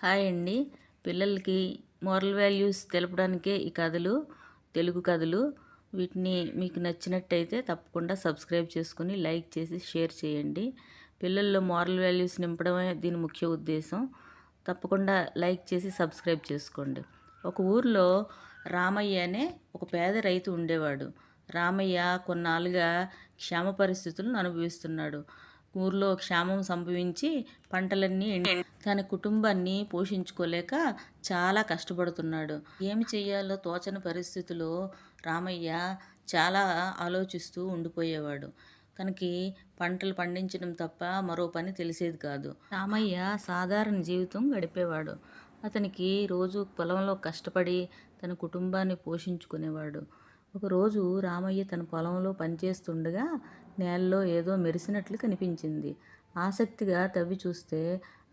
Hi అండి. పిల్లలకి moral values తెలపడానికే ఈ కథలు, తెలుగు కథలు. వీటిని మీకు నచ్చినట్టయితే తప్పకుండా సబ్స్క్రైబ్ చేసుకుని, లైక్ చేసి, షేర్ చేయండి. పిల్లల్లో మోరల్ వాల్యూస్ నింపడమే దీని ముఖ్య ఉద్దేశం. తప్పకుండా లైక్ చేసి సబ్స్క్రైబ్ చేసుకోండి. ఒక ఊరిలో రామయ్య అనే ఒక పేద రైతు ఉండేవాడు. రామయ్య కొన్నాళ్ళుగా క్షామ పరిస్థితులను అనుభవిస్తున్నాడు. ఊర్లో క్షామం సంభవించి పంటలన్నీ తన కుటుంబాన్ని పోషించుకోలేక చాలా కష్టపడుతున్నాడు. ఏమి చెయ్యాలో తోచని పరిస్థితిలో రామయ్య చాలా ఆలోచిస్తూ ఉండిపోయేవాడు. తనకి పంటలు పండించడం తప్ప మరో పని తెలిసేది కాదు. రామయ్య సాధారణ జీవితం గడిపేవాడు. అతనికి రోజు పొలంలో కష్టపడి తన కుటుంబాన్ని పోషించుకునేవాడు. ఒకరోజు రామయ్య తన పొలంలో పనిచేస్తుండగా నేలలో ఏదో మెరిసినట్లు కనిపించింది. ఆసక్తిగా తవ్వి చూస్తే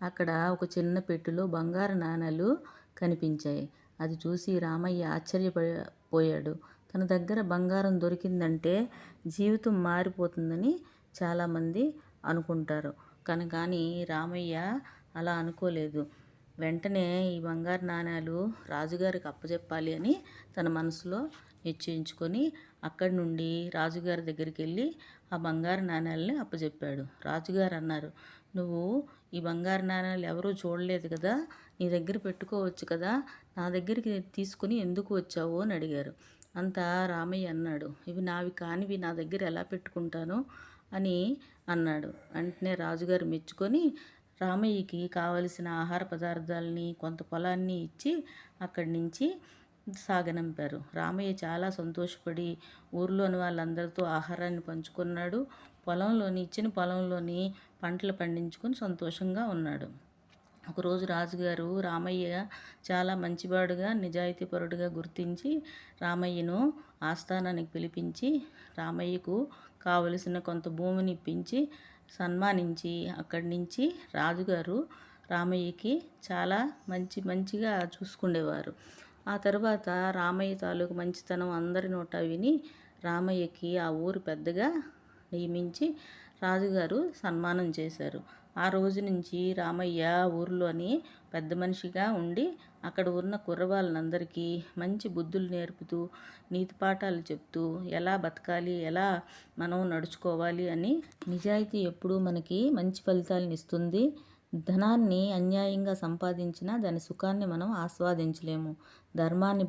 అక్కడ ఒక చిన్న పెట్టెలో బంగారు నాణేలు కనిపించాయి. అది చూసి రామయ్య ఆశ్చర్యపోయాడు. తన దగ్గర బంగారం దొరికిందంటే జీవితం మారిపోతుందని చాలామంది అనుకుంటారు. కానీ రామయ్య అలా అనుకోలేదు. వెంటనే ఈ బంగారు నాణేలు రాజుగారికి అప్పచెప్పాలి అని తన మనసులో నిశ్చయించుకొని అక్కడి నుండి రాజుగారి దగ్గరికి వెళ్ళి ఆ బంగారు నాణేలని అప్పచెప్పాడు. రాజుగారు అన్నారు, నువ్వు ఈ బంగారు నాణేలు ఎవరూ చూడలేదు కదా, నీ దగ్గర పెట్టుకోవచ్చు కదా, నా దగ్గరికి తీసుకుని ఎందుకు వచ్చావు అని అడిగారు. అంతా రామయ్య అన్నాడు, ఇవి నావి కానివి నా దగ్గర ఎలా పెట్టుకుంటాను అని అన్నాడు. వెంటనే రాజుగారు మెచ్చుకొని రామయ్యకి కావలసిన ఆహార పదార్థాలని కొంత పొలాన్ని ఇచ్చి అక్కడి నుంచి సాగనంపారు. రామయ్య చాలా సంతోషపడి ఊర్లోని వాళ్ళందరితో ఆహారాన్ని పంచుకున్నాడు. ఇచ్చిన పొలంలోని పంటలు పండించుకొని సంతోషంగా ఉన్నాడు. ఒకరోజు రాజుగారు రామయ్య చాలా మంచివాడుగా, నిజాయితీపరుడుగా గుర్తించి రామయ్యను ఆస్థానానికి పిలిపించి రామయ్యకు కావలసిన కొంత భూమిని ఇప్పించి సన్మానించి అక్కడి నుంచి రాజుగారు రామయ్యకి చాలా మంచిగా చూసుకునేవారు. ఆ తర్వాత రామయ్య తాలూకు మంచితనం అందరి నోట విని రామయ్యకి ఆ ఊరు పెద్దగా నియమించి రాజుగారు సన్మానం చేశారు. ఆ రోజు నుంచి రామయ్య ఊరిలోని పెద్ద మనిషిగా ఉండి అక్కడ ఉన్న కుర్రవాళ్ళందరికీ మంచి బుద్ధులు నేర్పుతూ, నీతి పాఠాలు చెప్తూ, ఎలా బతకాలి, ఎలా మనం నడుచుకోవాలి అని. నిజాయితీ ఎప్పుడూ మనకి మంచి ఫలితాలను ఇస్తుంది. ధనాన్ని అన్యాయంగా సంపాదించినా దాని సుఖాన్ని మనం ఆస్వాదించలేము. ధర్మాన్ని